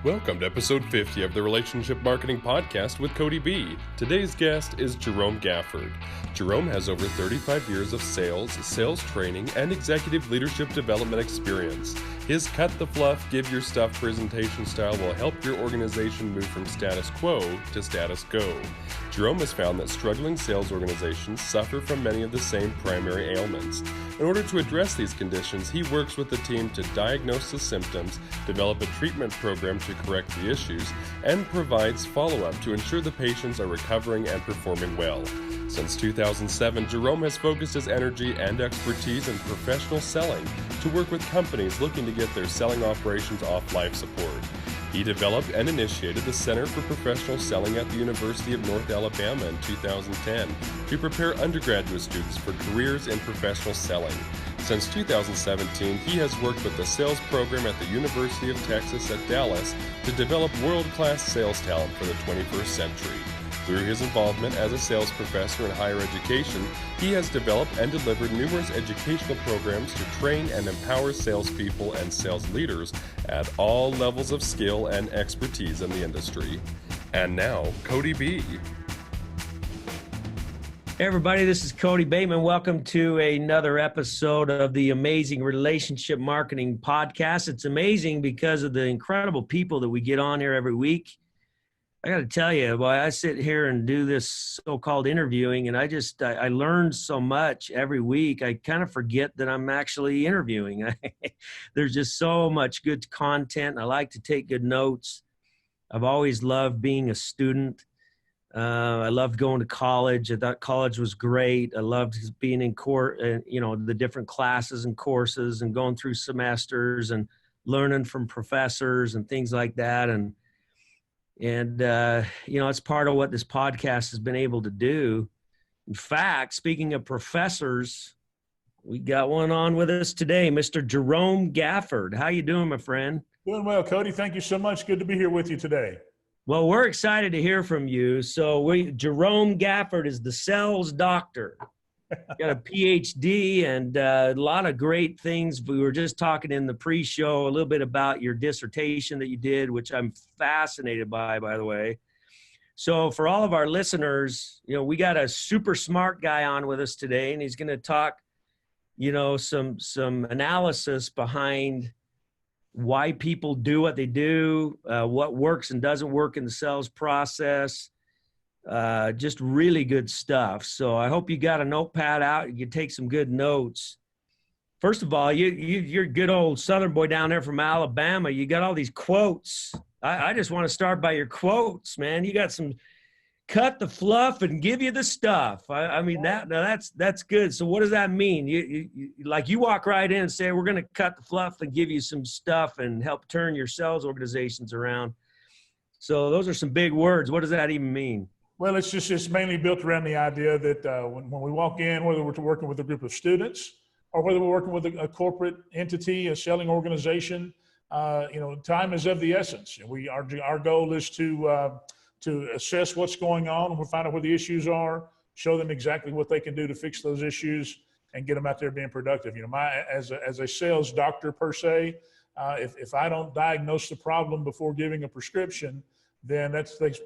Welcome to episode 50 of the Relationship Marketing Podcast with Cody B. Today's guest is Jerome Gafford. Jerome has over 35 years of sales training, and executive leadership development experience. His cut the fluff, give your stuff presentation style will help your organization move from status quo to status go. Jerome has found that struggling sales organizations suffer from many of the same primary ailments. In order to address these conditions, he works with the team to diagnose the symptoms, develop a treatment program to correct the issues, and provides follow-up to ensure the patients are recovering and performing well. Since 2007, Jerome has focused his energy and expertise in professional selling to work with companies looking to get their selling operations off life support. He developed and initiated the Center for Professional Selling at the University of North Alabama in 2010 to prepare undergraduate students for careers in professional selling. Since 2017, he has worked with the sales program at the University of Texas at Dallas to develop world-class sales talent for the 21st century. Through his involvement as a sales professor in higher education, he has developed and delivered numerous educational programs to train and empower salespeople and sales leaders at all levels of skill and expertise in the industry. And now, Cody B. Hey everybody, this is Cody Bateman. Welcome to another episode of the Amazing Relationship Marketing Podcast. It's amazing because of the incredible people that we get on here every week. I got to tell you, boy, I sit here and do this so-called interviewing, and I learn so much every week. I kind of forget that I'm actually interviewing. There's just so much good content. I like to take good notes. I've always loved being a student. I loved going to college. I thought college was great. I loved being in the different classes and courses and going through semesters and learning from professors and things like that. And it's part of what this podcast has been able to do. In fact, speaking of professors, we got one on with us today, Mr. Jerome Gafford. How you doing, my friend? Doing well, Cody. Thank you so much. Good to be here with you today. Well, we're excited to hear from you. So Jerome Gafford is the sales doctor. Got a PhD and a lot of great things. We were just talking in the pre-show a little bit about your dissertation that you did, which I'm fascinated by the way. So for all of our listeners, we got a super smart guy on with us today, and he's going to talk, some analysis behind why people do what they do, what works and doesn't work in the sales process. Just really good stuff. So I hope you got a notepad out. You can take some good notes. First of all, you're a good old Southern boy down there from Alabama. You got all these quotes. I just want to start by your quotes, man. You got some cut the fluff and give you the stuff. I mean, that's good. So what does that mean? You walk right in and say, we're going to cut the fluff and give you some stuff and help turn your sales organizations around. So those are some big words. What does that even mean? Well, it's mainly built around the idea that when we walk in, whether we're working with a group of students or whether we're working with a corporate entity, a selling organization, time is of the essence. Our goal is to assess what's going on, and we'll find out where the issues are, show them exactly what they can do to fix those issues, and get them out there being productive. As a sales doctor per se, if I don't diagnose the problem before giving a prescription, then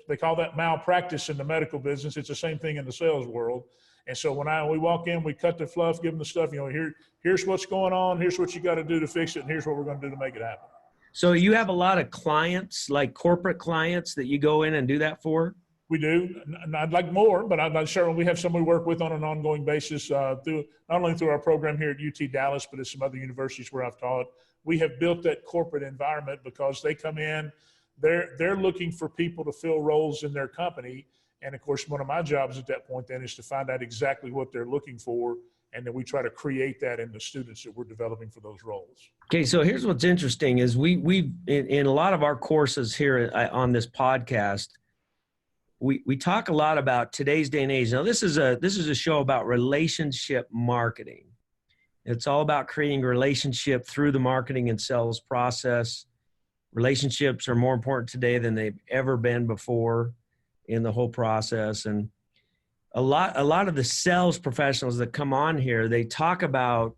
they call that malpractice in the medical business. It's the same thing in the sales world. And so when we walk in, we cut the fluff, give them the stuff, here's what's going on, here's what you got to do to fix it, and here's what we're going to do to make it happen. So you have a lot of clients, like corporate clients, that you go in and do that for? We do. I'd like more, but I'm not sure. We have some we work with on an ongoing basis not only through our program here at UT Dallas, but at some other universities where I've taught. We have built that corporate environment because they come in, they're looking for people to fill roles in their company. And of course, one of my jobs at that point then is to find out exactly what they're looking for. And then we try to create that in the students that we're developing for those roles. Okay, so here's what's interesting is we in a lot of our courses here on this podcast, we talk a lot about today's day and age. Now, this is a show about relationship marketing. It's all about creating a relationship through the marketing and sales process. Relationships are more important today than they've ever been before in the whole process. And a lot of the sales professionals that come on here, they talk about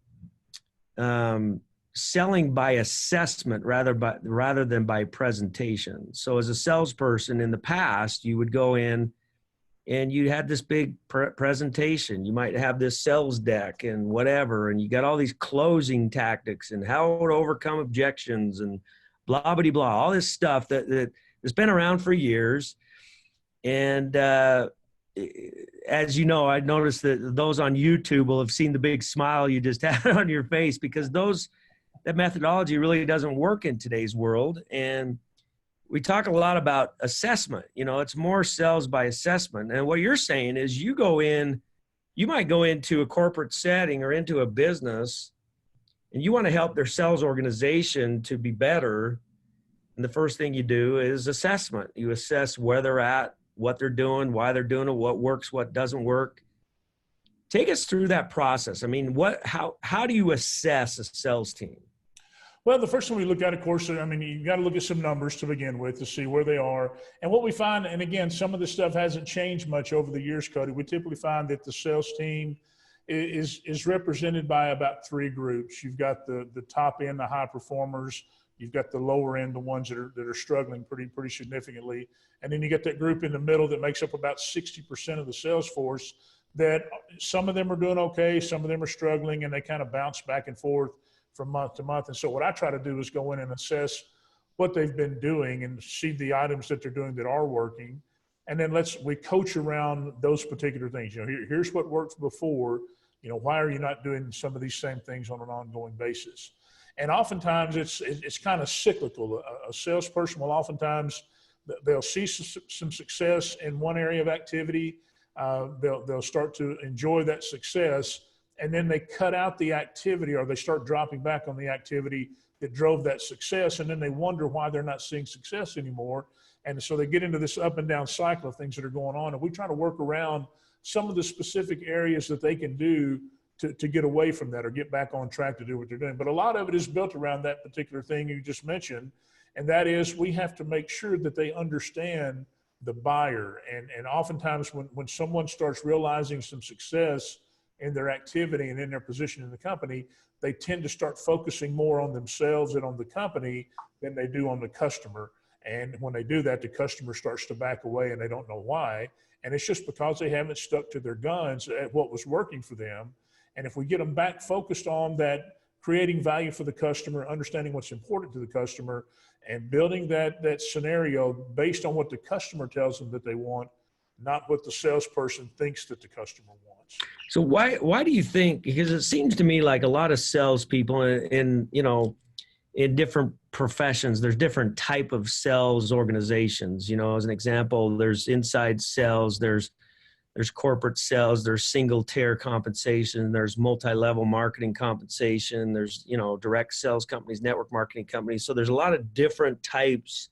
selling by assessment rather than by presentation. So as a salesperson in the past, you would go in and you had this big presentation. You might have this sales deck and whatever, and you got all these closing tactics and how to overcome objections and blah, blah, blah, all this stuff that has been around for years. And as you know, I noticed that those on YouTube will have seen the big smile you just had on your face, because that methodology really doesn't work in today's world. And we talk a lot about assessment. It's more sales by assessment. And what you're saying is you might go into a corporate setting or into a business, and you want to help their sales organization to be better. And the first thing you do is assessment. You assess where they're at, what they're doing, why they're doing it, what works, what doesn't work. Take us through that process. I mean, how do you assess a sales team? Well, the first thing we look at, of course, you got to look at some numbers to begin with to see where they are. And what we find, and again, some of this stuff hasn't changed much over the years, Cody. We typically find that the sales team is represented by about three groups. You've got the top end, the high performers. You've got the lower end, the ones that are struggling pretty significantly. And then you get that group in the middle that makes up about 60% of the sales force, that some of them are doing okay, some of them are struggling, and they kind of bounce back and forth from month to month. And so what I try to do is go in and assess what they've been doing and see the items that they're doing that are working. And then we coach around those particular things. Here's what worked before. Why are you not doing some of these same things on an ongoing basis? And oftentimes it's kind of cyclical. A salesperson will oftentimes, they'll see some success in one area of activity. They'll start to enjoy that success, and then they cut out the activity, or they start dropping back on the activity that drove that success. And then they wonder why they're not seeing success anymore. And so they get into this up and down cycle of things that are going on. And we try to work around some of the specific areas that they can do to get away from that or get back on track to do what they're doing. But a lot of it is built around that particular thing you just mentioned. And that is, we have to make sure that they understand the buyer. And oftentimes when someone starts realizing some success in their activity and in their position in the company, they tend to start focusing more on themselves and on the company than they do on the customer. And when they do that, the customer starts to back away, and they don't know why. And it's just because they haven't stuck to their guns at what was working for them. And if we get them back focused on that, creating value for the customer, understanding what's important to the customer, and building that scenario based on what the customer tells them that they want, not what the salesperson thinks that the customer wants. So why do you think? Because it seems to me like a lot of salespeople in different professions, there's different type of sales organizations. As an example, there's inside sales, there's corporate sales, there's single tier compensation, there's multi-level marketing compensation, there's direct sales companies, network marketing companies. So there's a lot of different types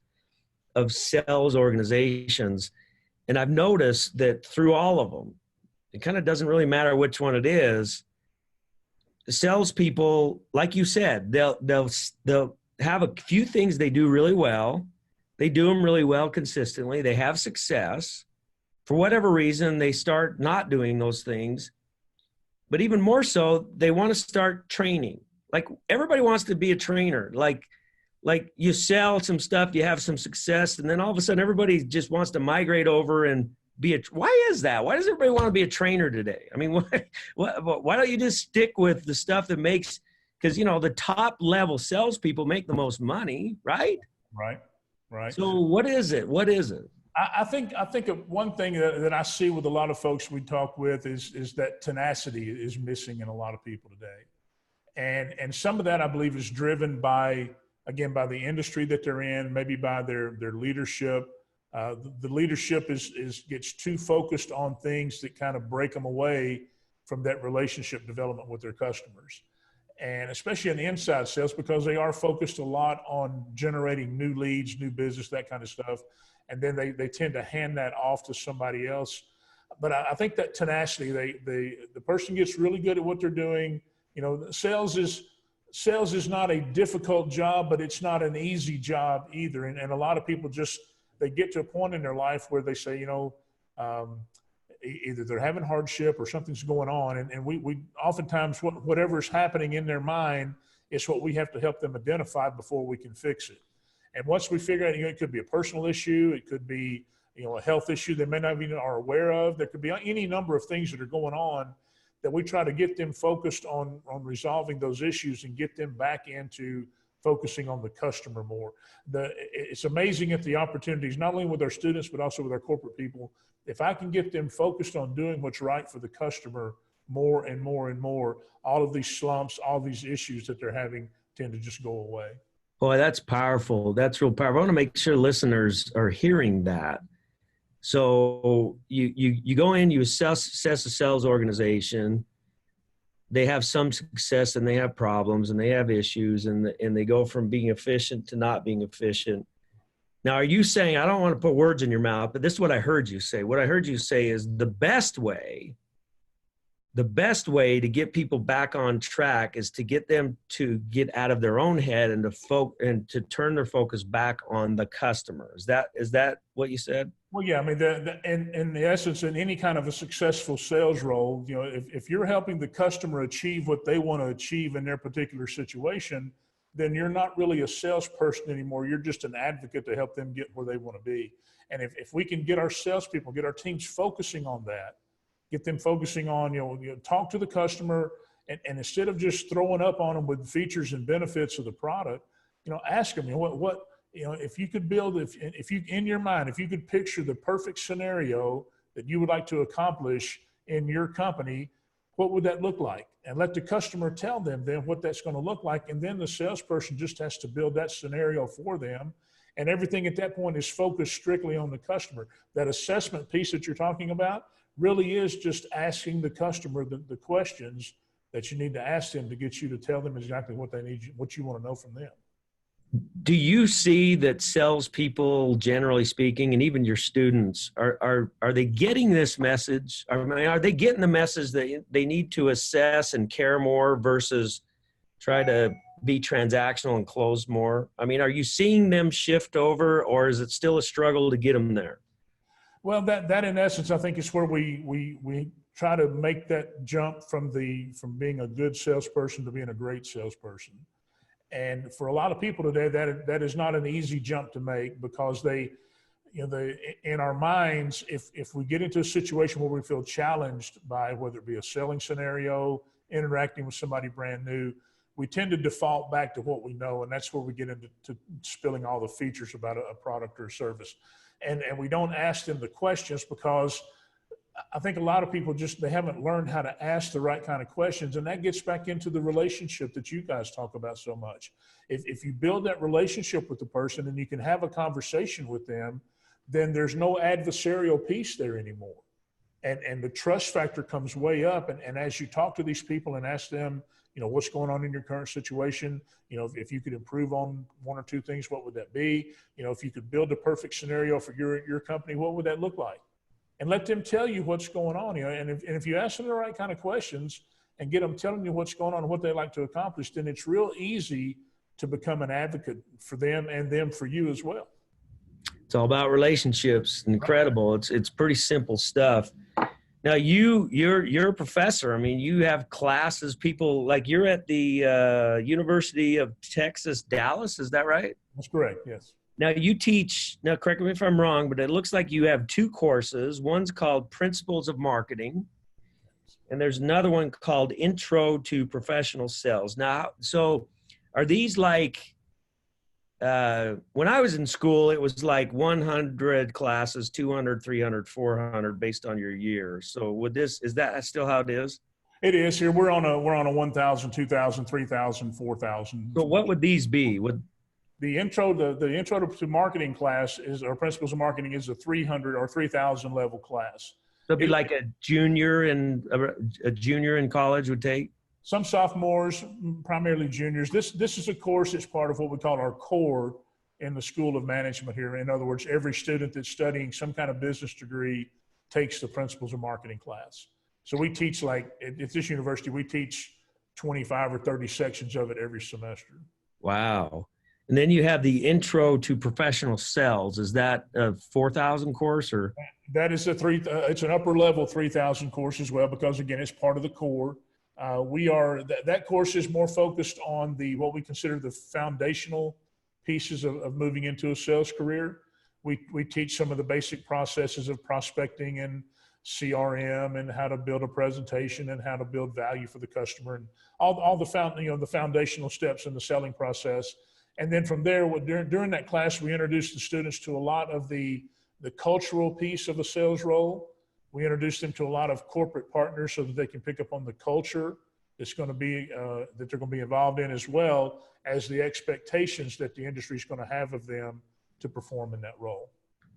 of sales organizations. And I've noticed that through all of them, it kind of doesn't really matter which one it is. The salespeople, like you said, they'll have a few things they do really well. They do them really well consistently. They have success. For whatever reason, they start not doing those things. But even more so, they want to start training. Like everybody wants to be a trainer. Like you sell some stuff, you have some success, and then all of a sudden everybody just wants to migrate over and why is that? Why does everybody want to be a trainer today? I mean, why don't you just stick with the stuff that makes, because, the top level salespeople make the most money, right? Right. So what is it? I think one thing that I see with a lot of folks we talk with is that tenacity is missing in a lot of people today. And some of that, I believe, is driven by the industry that they're in, maybe by their leadership. The leadership gets too focused on things that kind of break them away from that relationship development with their customers. And especially in the inside sales, because they are focused a lot on generating new leads, new business, that kind of stuff. And then they tend to hand that off to somebody else. But I think that tenacity, the person gets really good at what they're doing. Sales is not a difficult job, but it's not an easy job either. And a lot of people they get to a point in their life where they say, either they're having hardship or something's going on. And we oftentimes, whatever is happening in their mind It's what we have to help them identify before we can fix it. And once we figure out, it could be a personal issue, it could be, a health issue they may not even are aware of. There could be any number of things that are going on that we try to get them focused on resolving those issues and get them back into focusing on the customer more. It's amazing at the opportunities, not only with our students, but also with our corporate people. If I can get them focused on doing what's right for the customer more and more and more, all of these slumps, all these issues that they're having tend to just go away. Boy, that's powerful. That's real powerful. I want to make sure listeners are hearing that. So you go in, you assess a sales organization. They have some success and they have problems and they have issues and they go from being efficient to not being efficient. Now, are you saying, I don't want to put words in your mouth, but this is what I heard you say. What I heard you say is the best way to get people back on track is to get them to get out of their own head and to turn their focus back on the customer. Is that what you said? Well, yeah, I mean, in the essence, in any kind of a successful sales role, if you're helping the customer achieve what they want to achieve in their particular situation, then you're not really a salesperson anymore. You're just an advocate to help them get where they want to be. And if we can get our salespeople, get our teams focusing on that, get them focusing on, talk to the customer, and instead of just throwing up on them with the features and benefits of the product, ask them, if you could build, if you, in your mind, if you could picture the perfect scenario that you would like to accomplish in your company, what would that look like? And let the customer tell them then what that's going to look like. And then the salesperson just has to build that scenario for them. And everything at that point is focused strictly on the customer. That assessment piece that you're talking about really is just asking the customer the questions that you need to ask them to get you to tell them exactly what they need, what you want to know from them. Do you see that salespeople, generally speaking, and even your students, are they getting this message? Are they getting the message that they need to assess and care more versus try to be transactional and close more? I mean, are you seeing them shift over, or is it still a struggle to get them there? Well, that in essence, I think is where we try to make that jump from being a good salesperson to being a great salesperson. And for a lot of people today, that is not an easy jump to make, because they in our minds, if we get into a situation where we feel challenged by whether it be a selling scenario, interacting with somebody brand new, we tend to default back to what we know, and that's where we get into spilling all the features about a product or a service. And we don't ask them the questions, because I think a lot of people they haven't learned how to ask the right kind of questions. And that gets back into the relationship that you guys talk about so much. If you build that relationship with the person and you can have a conversation with them, then there's no adversarial piece there anymore. And the trust factor comes way up. And as you talk to these people and ask them, what's going on in your current situation, if you could improve on one or two things, what would that be? If you could build a perfect scenario for your company, what would that look like? And let them tell you what's going on. And if you ask them the right kind of questions and get them telling you what's going on and what they like to accomplish, then it's real easy to become an advocate for them and them for you as well. It's all about relationships. Incredible. It's pretty simple stuff. Now you're a professor. I mean, you have classes, people like you're at the University of Texas, Dallas. Is that right? That's correct. Yes. Now you teach, now correct me if I'm wrong, but it looks like you have two courses. One's called Principles of Marketing, and there's another one called Intro to Professional Sales. Now, so are these like, when I was in school, it was like 100 classes, 200, 300, 400 based on your year. So is that still how it is? It is here. We're on a 1,000, 2,000, 3,000, 4,000. So what would these be? The intro to marketing class or principles of marketing is a 300 or 3,000 level class. So it'd be like a junior in college would take? Some sophomores, primarily juniors. This is a course that's part of what we call our core in the School of Management here. In other words, every student that's studying some kind of business degree takes the principles of marketing class. So we teach, like at this university, we teach 25 or 30 sections of it every semester. Wow. And then you have the Intro to Professional Sales. Is that a 4,000 course or? That is it's an upper level 3,000 course as well, because again, it's part of the core. That course is more focused on what we consider the foundational pieces of moving into a sales career. We teach some of the basic processes of prospecting and CRM and how to build a presentation and how to build value for the customer and all the foundational steps in the selling process. And then from there, during that class, we introduced the students to a lot of the cultural piece of a sales role. We introduced them to a lot of corporate partners so that they can pick up on the culture that's going to be that they're going to be involved in, as well as the expectations that the industry is going to have of them to perform in that role.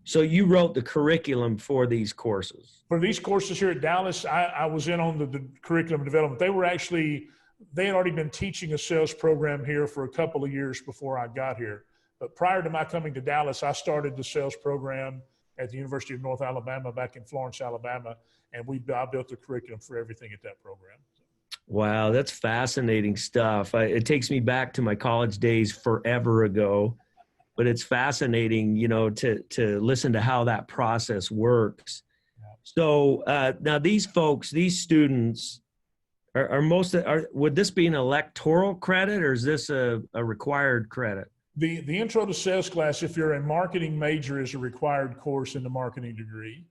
So you wrote the curriculum for these courses? For these courses here at Dallas, I was in on the curriculum development. They had already been teaching a sales program here for a couple of years before I got here. But prior to my coming to Dallas, I started the sales program at the University of North Alabama back in Florence, Alabama, and I built the curriculum for everything at that program. Wow, that's fascinating stuff. It takes me back to my college days forever ago, but it's fascinating, to listen to how that process works. Yeah. So now these students would this be an electoral credit, or is this a required credit? The Intro to Sales class, if you're a marketing major, is a required course in the marketing degree.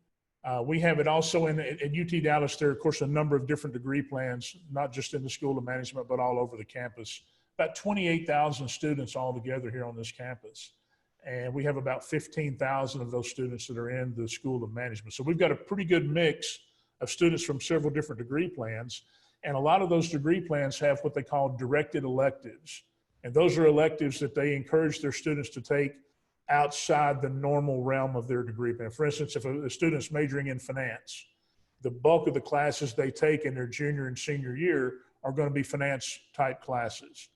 We have it also at UT Dallas. There are, of course, a number of different degree plans, not just in the School of Management, but all over the campus. About 28,000 students altogether here on this campus. And we have about 15,000 of those students that are in the School of Management. So we've got a pretty good mix of students from several different degree plans. And a lot of those degree plans have what they call directed electives. And those are electives that they encourage their students to take outside the normal realm of their degree plan. For instance, if a student's majoring in finance, the bulk of the classes they take in their junior and senior year are going to be finance type classes.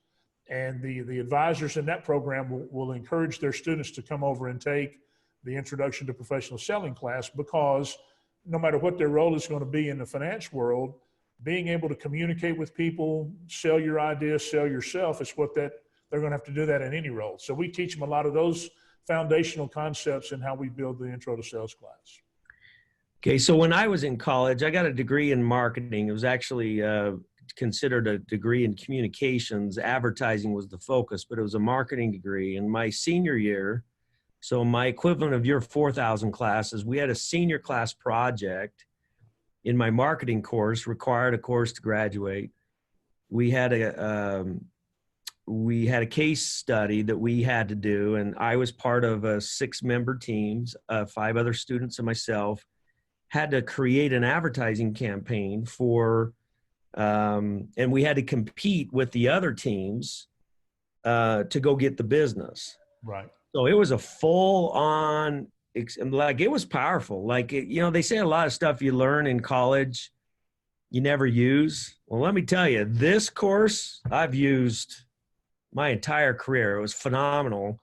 And the advisors in that program will encourage their students to come over and take the Introduction to Professional Selling class, because no matter what their role is going to be in the finance world, being able to communicate with people, sell your ideas, sell yourself is what they're going to have to do that in any role. So we teach them a lot of those foundational concepts in how we build the Intro to Sales class. Okay, so when I was in college, I got a degree in marketing. It was actually considered a degree in communications. Advertising was the focus, but it was a marketing degree. In my senior year, so my equivalent of your 4,000 classes, we had a senior class project in my marketing course, required a course to graduate. We had a case study that we had to do, and I was part of a 6-member teams, 5 other students and myself, had to create an advertising campaign for, and we had to compete with the other teams to go get the business. Right. So it was a full-on, it was powerful. They say a lot of stuff you learn in college you never use. Well, let me tell you, this course I've used my entire career. It was phenomenal.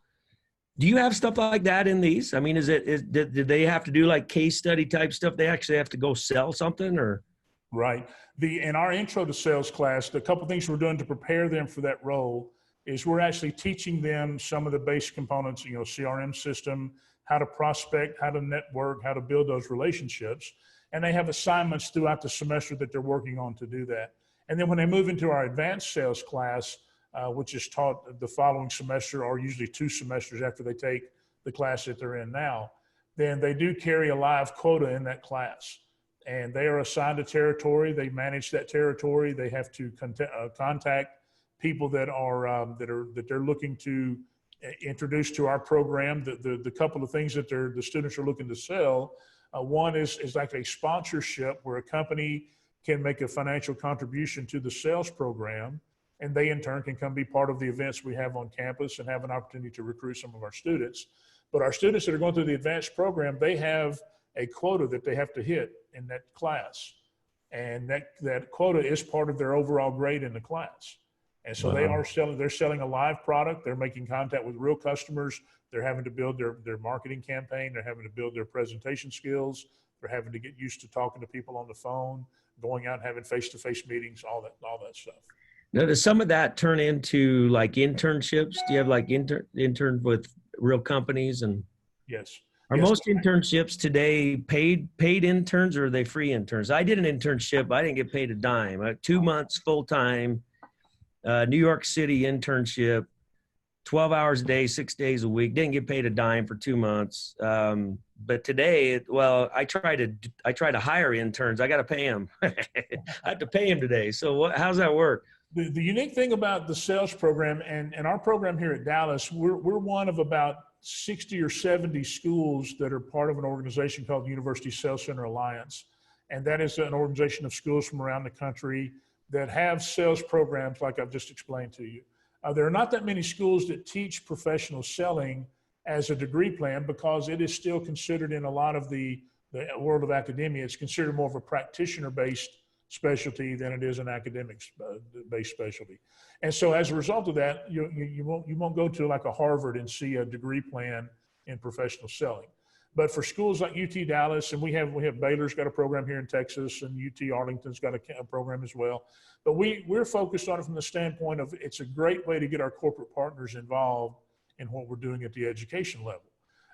Do you have stuff like that in these? I mean, did they have to do like case study type stuff? They actually have to go sell something, or? Right. In our Intro to Sales class, the couple things we're doing to prepare them for that role is we're actually teaching them some of the basic components, CRM system, how to prospect, how to network, how to build those relationships. And they have assignments throughout the semester that they're working on to do that. And then when they move into our advanced sales class, which is taught the following semester, or usually 2 semesters after they take the class that they're in now, then they do carry a live quota in that class. And they are assigned a territory. They manage that territory. They have to contact people that they're looking to introduce to our program. The couple of things that the students are looking to sell, one is like a sponsorship where a company can make a financial contribution to the sales program, and they in turn can come be part of the events we have on campus and have an opportunity to recruit some of our students. But our students that are going through the advanced program, they have a quota that they have to hit in that class. And that quota is part of their overall grade in the class. And so Wow. they're selling a live product. They're making contact with real customers. They're having to build their marketing campaign. They're having to build their presentation skills. They're having to get used to talking to people on the phone, going out and having face-to-face meetings, all that stuff. Now, does some of that turn into like internships? Do you have like intern with real companies? And Yes. Are Yes. most internships today paid interns, or are they free interns? I did an internship. I didn't get paid a dime. 2 months full time, New York City internship, 12 hours a day, 6 days a week. Didn't get paid a dime for 2 months. But today, well, I try to hire interns. I got to pay them. I have to pay them today. So how's that work? The unique thing about the sales program and our program here at Dallas, we're one of about 60 or 70 schools that are part of an organization called the University Sales Center Alliance. And that is an organization of schools from around the country that have sales programs like I've just explained to you. There are not that many schools that teach professional selling as a degree plan because it is still considered in a lot of the world of academia, it's considered more of a practitioner-based specialty than it is an academic-based specialty. And so as a result of that, you won't go to like a Harvard and see a degree plan in professional selling. But for schools like UT Dallas, and we have Baylor's got a program here in Texas, and UT Arlington's got a program as well. But we're focused on it from the standpoint of it's a great way to get our corporate partners involved in what we're doing at the education level.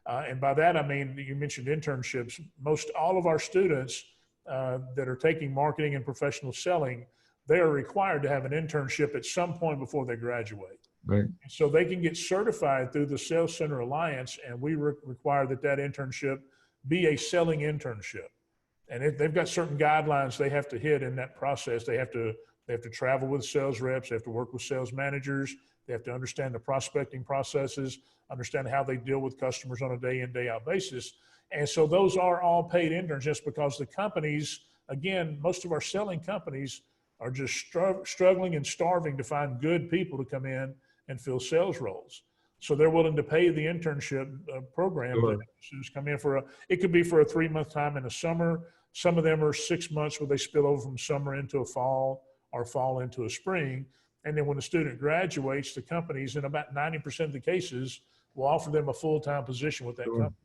And by that, I mean, you mentioned internships. Most all of our students that are taking marketing and professional selling, they are required to have an internship at some point before they graduate. Right. So they can get certified through the Sales Center Alliance, and we require that internship be a selling internship. And they've got certain guidelines they have to hit in that process. They have to travel with sales reps. They have to work with sales managers. They have to understand the prospecting processes, understand how they deal with customers on a day in, day out basis. And so those are all paid internships because the companies, again, most of our selling companies are just struggling and starving to find good people to come in and fill sales roles. So they're willing to pay the internship program. Sure. Students come in it could be for a 3-month time in the summer. Some of them are 6 months where they spill over from summer into a fall or fall into a spring. And then when the student graduates, the companies, in about 90% of the cases, will offer them a full-time position with that Sure. company.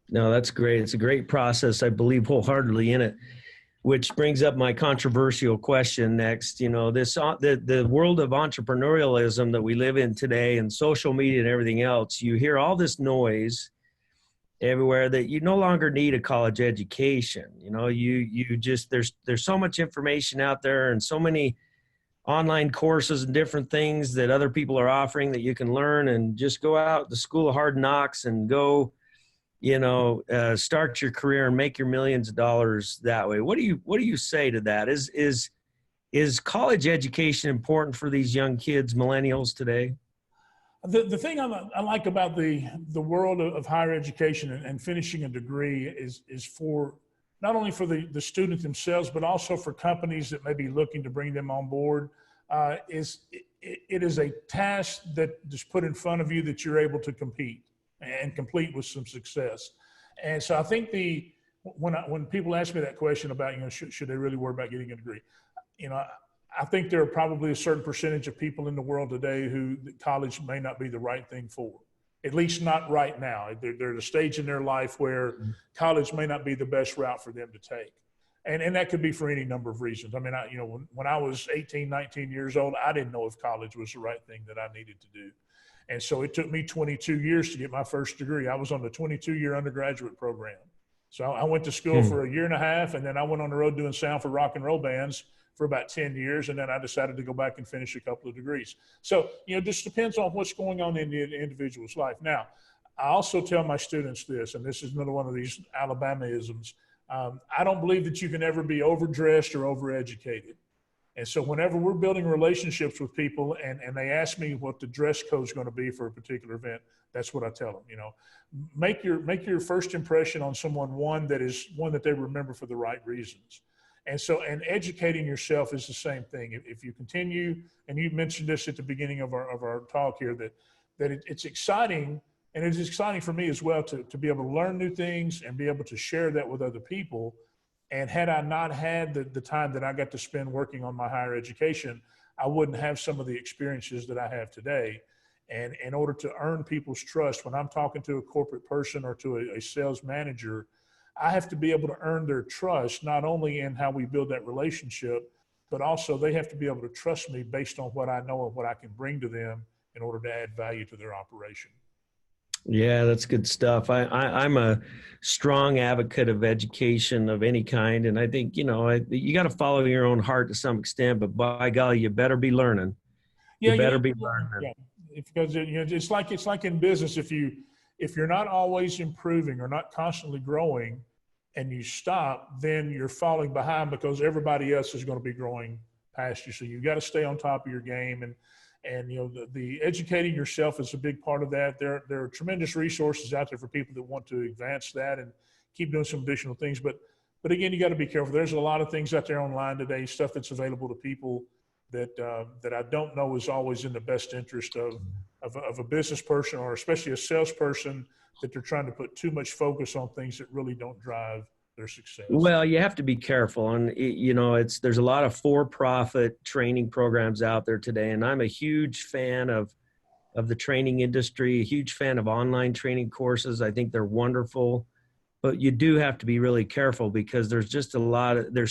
No, that's great. It's a great process. I believe wholeheartedly in it, which brings up my controversial question next. You know, the world of entrepreneurialism that we live in today and social media and everything else, you hear all this noise everywhere that you no longer need a college education. You know, you just, there's so much information out there and so many online courses and different things that other people are offering that you can learn and just go out the school of hard knocks and go, start your career and make your millions of dollars that way. What do you say to that? Is college education important for these young kids, millennials today? The thing I like about the world of higher education and finishing a degree is for not only for the students themselves, but also for companies that may be looking to bring them on board. It is a task that is put in front of you that you're able to compete and complete with some success. And so I think when people ask me that question about, should they really worry about getting a degree? I think there are probably a certain percentage of people in the world today who college may not be the right thing for, at least not right now. They're at a stage in their life where college may not be the best route for them to take. And that could be for any number of reasons. I mean, when I was 18, 19 years old, I didn't know if college was the right thing that I needed to do. And so it took me 22 years to get my first degree. I was on the 22-year undergraduate program. So I went to school for a year and a half, and then I went on the road doing sound for rock and roll bands for about 10 years. And then I decided to go back and finish a couple of degrees. So, it just depends on what's going on in the individual's life. Now, I also tell my students this, and this is another one of these Alabama-isms. I don't believe that you can ever be overdressed or overeducated. And so whenever we're building relationships with people and they ask me what the dress code is going to be for a particular event, that's what I tell them. Make your first impression on someone one that they remember for the right reasons. And educating yourself is the same thing. If you continue, and you mentioned this at the beginning of our talk here, that it's exciting, and it's exciting for me as well to be able to learn new things and be able to share that with other people. And had I not had the time that I got to spend working on my higher education, I wouldn't have some of the experiences that I have today. And in order to earn people's trust, when I'm talking to a corporate person or to a sales manager, I have to be able to earn their trust, not only in how we build that relationship, but also they have to be able to trust me based on what I know and what I can bring to them in order to add value to their operation. Yeah, that's good stuff. I'm a strong advocate of education of any kind. And I think, you got to follow your own heart to some extent, but by golly, you better be learning. You Yeah, you better need be to learn. learning. Yeah, because it's like in business. If you're not always improving or not constantly growing, and you stop, then you're falling behind because everybody else is going to be growing past you. So you've got to stay on top of your game, and the educating yourself is a big part of that. There are tremendous resources out there for people that want to advance that and keep doing some additional things. But again, you got to be careful. There's a lot of things out there online today, stuff that's available to people that I don't know is always in the best interest of a business person, or especially a salesperson, that they're trying to put too much focus on things that really don't drive their success. Well, you have to be careful, and there's a lot of for-profit training programs out there today, and I'm a huge fan of the training industry, a huge fan of online training courses. I think they're wonderful, but you do have to be really careful because there's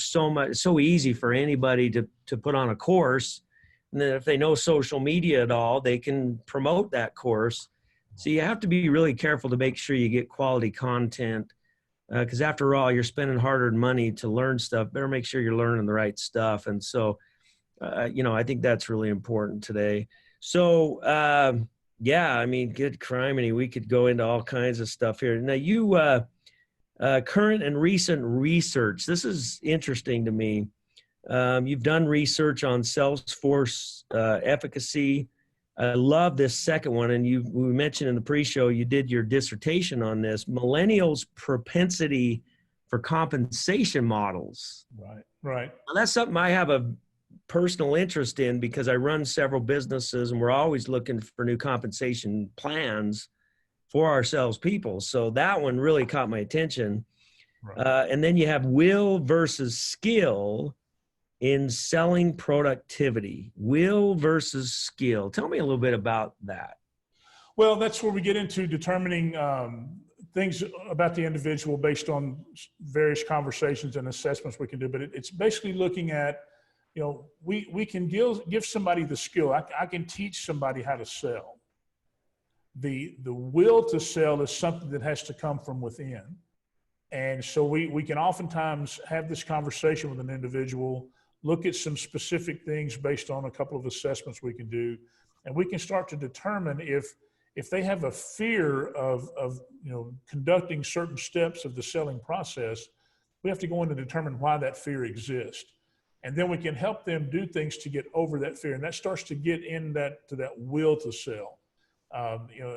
so much, it's so easy for anybody to put on a course, and then if they know social media at all, they can promote that course. So you have to be really careful to make sure you get quality content, because after all, you're spending hard-earned money to learn stuff. Better make sure you're learning the right stuff. And so, I think that's really important today. So, yeah, I mean, good criminy. We could go into all kinds of stuff here. Now, current and recent research. This is interesting to me. You've done research on Salesforce efficacy. I love this second one, and we mentioned in the pre-show you did your dissertation on this: millennials' propensity for compensation models. Right, right. Now, that's something I have a personal interest in because I run several businesses, and we're always looking for new compensation plans for our salespeople. So that one really caught my attention. Right. And then you have will versus skill in selling productivity. Will versus skill. Tell me a little bit about that. Well, that's where we get into determining things about the individual based on various conversations and assessments we can do. But it's basically looking at, we can give somebody the skill. I can teach somebody how to sell. The will to sell is something that has to come from within. And so we can oftentimes have this conversation with an individual, look at some specific things based on a couple of assessments we can do, and we can start to determine if they have a fear of conducting certain steps of the selling process. We have to go in and determine why that fear exists, and then we can help them do things to get over that fear, and that starts to get in to that will to sell.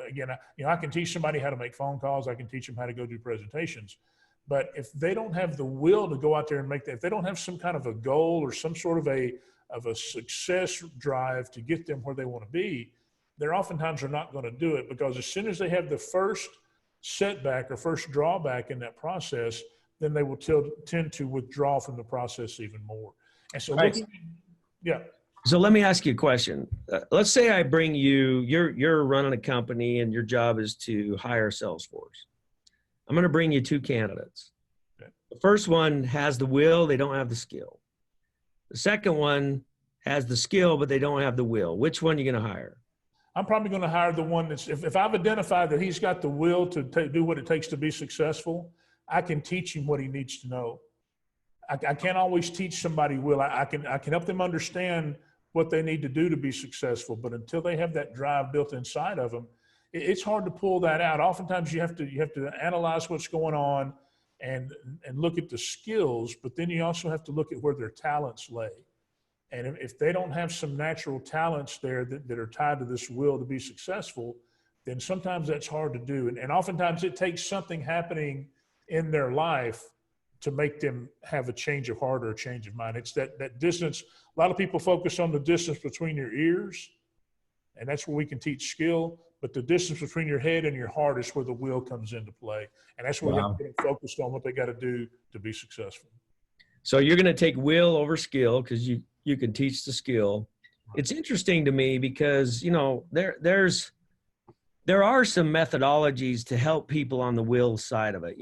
Again, I can teach somebody how to make phone calls. I can teach them how to go do presentations. But if they don't have the will to go out there and make that, if they don't have some kind of a goal or some sort of a success drive to get them where they want to be, they're oftentimes are not going to do it, because as soon as they have the first setback or first drawback in that process, then they will tend to withdraw from the process even more. And so, right. Yeah. So let me ask you a question. Let's say I bring you're running a company and your job is to hire Salesforce. I'm going to bring you two candidates. Okay. The first one has the will, they don't have the skill. The second one has the skill, but they don't have the will. Which one are you going to hire? I'm probably going to hire the one that's, if I've identified that he's got the will to do what it takes to be successful, I can teach him what he needs to know. I can't always teach somebody will. I can help them understand what they need to do to be successful, but until they have that drive built inside of them, it's hard to pull that out. Oftentimes you have to analyze what's going on and look at the skills, but then you also have to look at where their talents lay. And if they don't have some natural talents there that are tied to this will to be successful, then sometimes that's hard to do. And oftentimes it takes something happening in their life to make them have a change of heart or a change of mind. It's that distance. A lot of people focus on the distance between your ears, and that's where we can teach skill. But the distance between your head and your heart is where the will comes into play. And that's where we have to get focused on what they got to do to be successful. So you're going to take will over skill because you can teach the skill. It's interesting to me because, there are some methodologies to help people on the will side of it,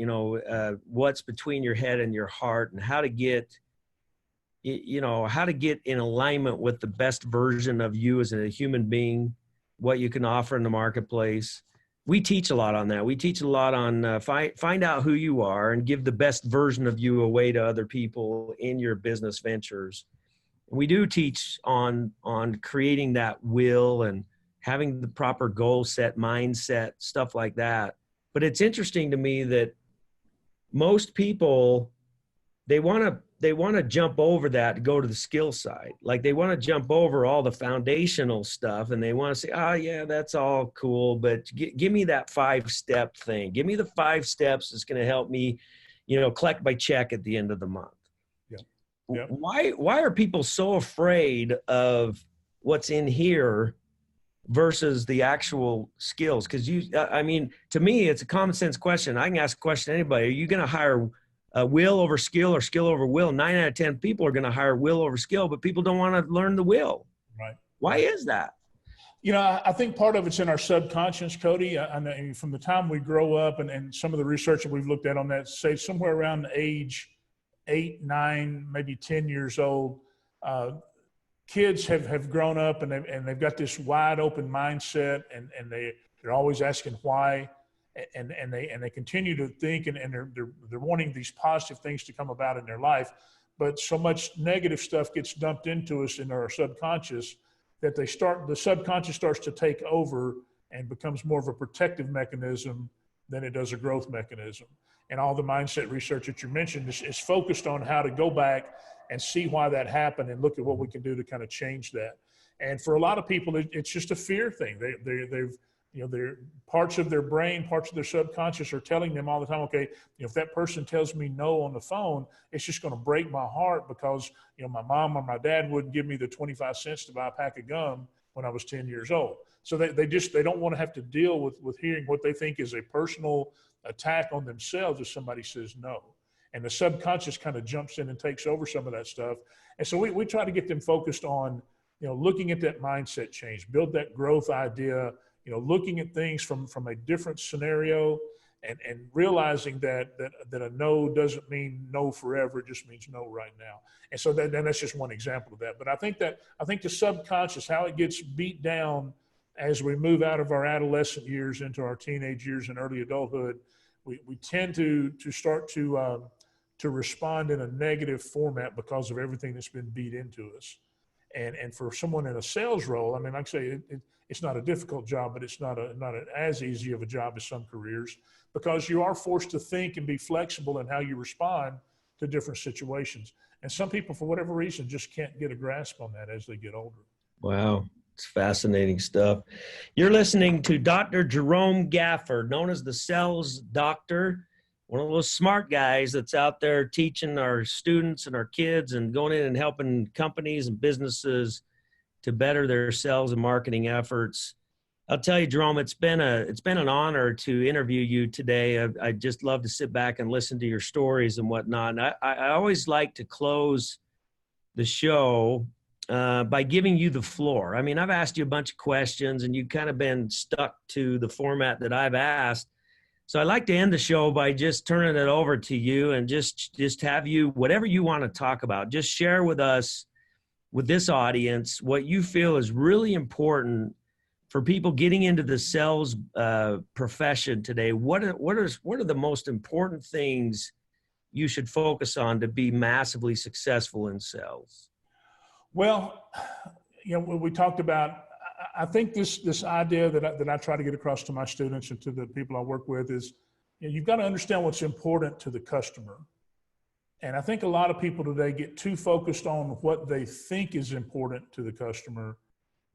what's between your head and your heart, and how to get in alignment with the best version of you as a human being, what you can offer in the marketplace. we teach a lot on that. We teach a lot on find out who you are and give the best version of you away to other people in your business ventures. We do teach on creating that will and having the proper goal set, mindset, stuff like that. But it's interesting to me that most people, they want to jump over that to go to the skill side. Like they want to jump over all the foundational stuff and they want to say, oh yeah, that's all cool, but give me that 5-step thing. Give me the 5 steps that's going to help me, collect my check at the end of the month. Yeah. Yeah. Why are people so afraid of what's in here versus the actual skills? Because to me, it's a common sense question. I can ask a question to anybody. Are you going to hire will over skill or skill over will? 9 out of 10 people are going to hire will over skill, but people don't want to learn the will. Right. Why is that? I think part of it's in our subconscious, Cody. I know from the time we grow up and some of the research that we've looked at on that, say somewhere around the age 8, 9, maybe 10 years old, kids have grown up and they've got this wide open mindset and they're always asking why. And they continue to think and they're wanting these positive things to come about in their life, but so much negative stuff gets dumped into us in our subconscious that the subconscious starts to take over and becomes more of a protective mechanism than it does a growth mechanism. And all the mindset research that you mentioned is focused on how to go back and see why that happened and look at what we can do to kind of change that. And for a lot of people, it's just a fear thing. They're parts of their brain, parts of their subconscious are telling them all the time, okay, if that person tells me no on the phone, it's just going to break my heart because, my mom or my dad wouldn't give me the 25 cents to buy a pack of gum when I was 10 years old. So they don't want to have to deal with hearing what they think is a personal attack on themselves if somebody says no. And the subconscious kind of jumps in and takes over some of that stuff. And so we try to get them focused on, looking at that mindset change, build that growth idea, looking at things from a different scenario and realizing that a no doesn't mean no forever. It just means no right now. And so that's just one example of that. But I think the subconscious, how it gets beat down as we move out of our adolescent years into our teenage years and early adulthood, we tend to start to respond in a negative format because of everything that's been beat into us. And for someone in a sales role, like I say, it's not a difficult job, but it's not as easy of a job as some careers because you are forced to think and be flexible in how you respond to different situations. And some people, for whatever reason, just can't get a grasp on that as they get older. Wow. It's fascinating stuff. You're listening to Dr. Jerome Gafford, known as the Sales Doctor, one of those smart guys that's out there teaching our students and our kids and going in and helping companies and businesses to better their sales and marketing efforts. I'll tell you, Jerome, it's been an honor to interview you today. I just love to sit back and listen to your stories and whatnot. And I always like to close the show by giving you the floor. I've asked you a bunch of questions and you've kind of been stuck to the format that I've asked. So I like to end the show by just turning it over to you and just have you, whatever you want to talk about, just share with us, with this audience, what you feel is really important for people getting into the sales profession today. What are the most important things you should focus on to be massively successful in sales? Well, we talked about, I think this idea that I try to get across to my students and to the people I work with is, you've got to understand what's important to the customer. And I think a lot of people today get too focused on what they think is important to the customer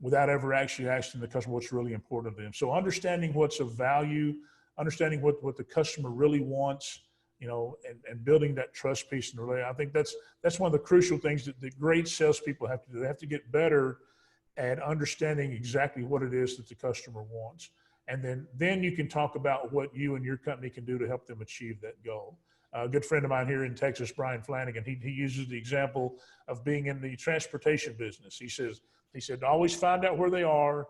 without ever actually asking the customer what's really important to them. So understanding what's of value, understanding what the customer really wants, and building that trust piece in the relationship. I think that's one of the crucial things that the great salespeople have to do. They have to get better at understanding exactly what it is that the customer wants. And then you can talk about what you and your company can do to help them achieve that goal. A good friend of mine here in Texas, Brian Flanagan, he uses the example of being in the transportation business. He said, always find out where they are,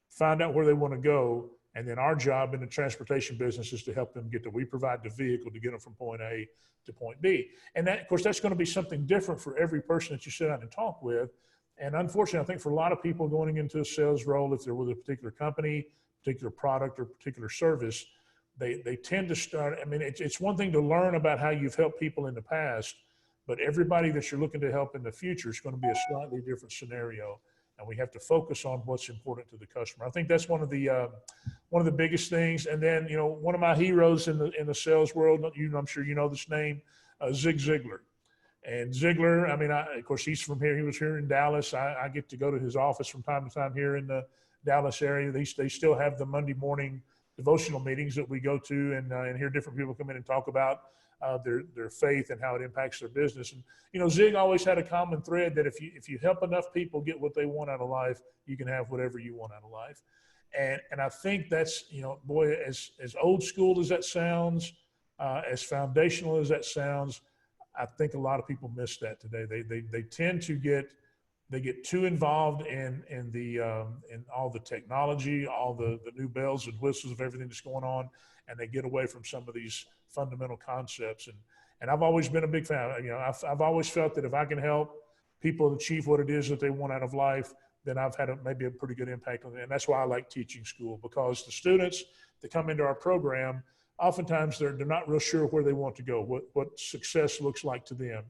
find out where they want to go. And then our job in the transportation business is to help them get there. We provide the vehicle to get them from point A to point B. And that, of course, that's going to be something different for every person that you sit down and talk with. And unfortunately, I think for a lot of people going into a sales role, if they're with a particular company, particular product or particular service, they tend to start. I mean, it's one thing to learn about how you've helped people in the past, but everybody that you're looking to help in the future is going to be a slightly different scenario, and we have to focus on what's important to the customer. I think that's one of the biggest things. And then, one of my heroes in the sales world, I'm sure you know this name, Zig Ziglar. And Ziglar, I mean, of course, he's from here. He was here in Dallas. I get to go to his office from time to time here in the Dallas area. They still have the Monday morning devotional meetings that we go to and hear different people come in and talk about their faith and how it impacts their business. And, Zig always had a common thread that if you help enough people get what they want out of life, you can have whatever you want out of life. And I think that's, boy, as old school as that sounds, as foundational as that sounds, I think a lot of people miss that today. They tend to get too involved in all the technology, all the new bells and whistles of everything that's going on, and they get away from some of these fundamental concepts. And I've always been a big fan. I've always felt that if I can help people achieve what it is that they want out of life, then I've had maybe a pretty good impact on it. And that's why I like teaching school, because the students that come into our program, oftentimes they're not real sure where they want to go, what success looks like to them.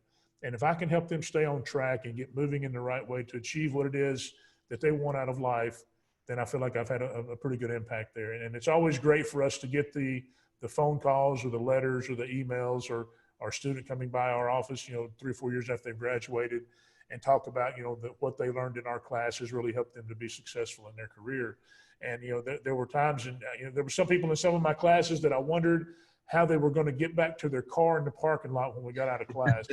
And if I can help them stay on track and get moving in the right way to achieve what it is that they want out of life, then I feel like I've had a pretty good impact there. And it's always great for us to get the phone calls or the letters or the emails or our student coming by our office, 3 or 4 years after they've graduated, and talk about, what they learned in our classes really helped them to be successful in their career. And, there were times, and there were some people in some of my classes that I wondered how they were going to get back to their car in the parking lot when we got out of class.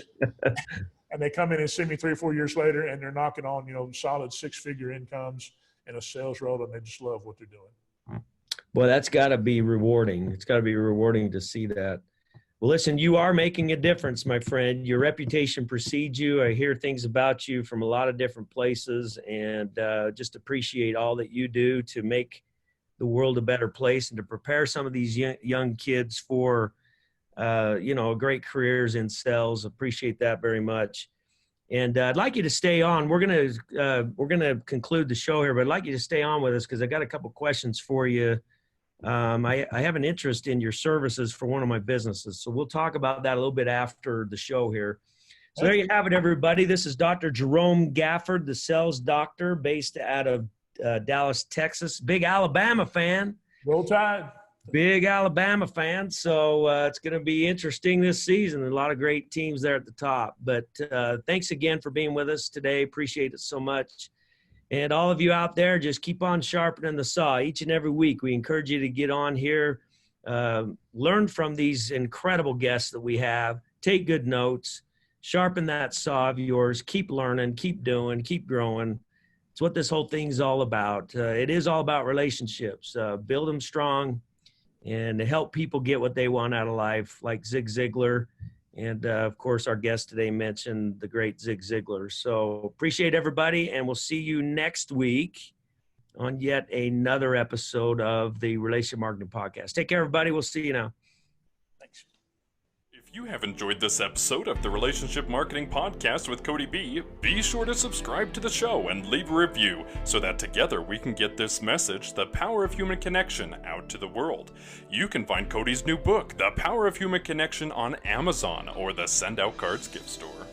And they come in and see me 3 or 4 years later, and they're knocking on, solid 6-figure incomes in a sales role, and they just love what they're doing. Well, that's got to be rewarding. It's got to be rewarding to see that. Well, listen, you are making a difference, my friend. Your reputation precedes you. I hear things about you from a lot of different places, and just appreciate all that you do to make the world a better place and to prepare some of these young kids for, great careers in sales. Appreciate that very much. And I'd like you to stay on. We're gonna conclude the show here, but I'd like you to stay on with us because I got a couple questions for you. I have an interest in your services for one of my businesses. So we'll talk about that a little bit after the show here. So there you have it, everybody. This is Dr. Jerome Gafford, the sales doctor based out of Dallas, Texas. Big Alabama fan. Roll Tide. Big Alabama fan. So it's going to be interesting this season. A lot of great teams there at the top. But thanks again for being with us today. Appreciate it so much. And all of you out there, just keep on sharpening the saw each and every week. We encourage you to get on here, learn from these incredible guests that we have, take good notes, sharpen that saw of yours, keep learning, keep doing, keep growing. It's what this whole thing's all about. It is all about relationships. Build them strong and help people get what they want out of life, like Zig Ziglar. And, of course, our guest today mentioned the great Zig Ziglar. So appreciate everybody, and we'll see you next week on yet another episode of the Relationship Marketing Podcast. Take care, everybody. We'll see you now. Thanks. If you have enjoyed this episode of the Relationship Marketing Podcast with Cody B, be sure to subscribe to the show and leave a review so that together we can get this message, The Power of Human Connection, out to the world. You can find Cody's new book, The Power of Human Connection, on Amazon or the Send Out Cards gift store.